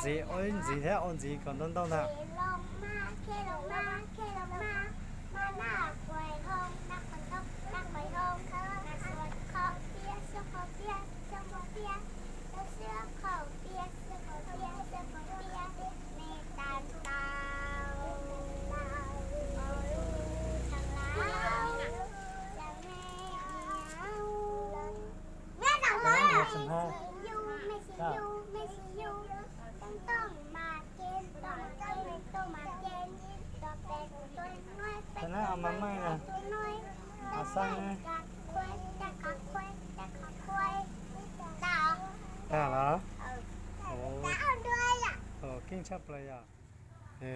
gì ôn gì thế ôn gì còn đông đông nàoมาหน้าป่วยห้องนักมันตกนักไปห้องนักสวดขอเปียเสื้อขอเปียเสื้อขอเปียเสื้อขอเปียเสื้อขอเปียเสื้อขอเปียในตาตาทางลาวจะแม่แม่สั่งเลยยูไม่ใช่ยูไม่ใช่ยูต้องมาเกณฑ์ต้องมาเกณฑ์ตัวเป็ดตัวน้อยเป็ด thế nào mà mai nè ตัวน้อย à sang nè กัดควายจะกัดควายจะกัดควายตา cả đó ตาเอาด้วยอ่ะ kinh chấp rồi à ê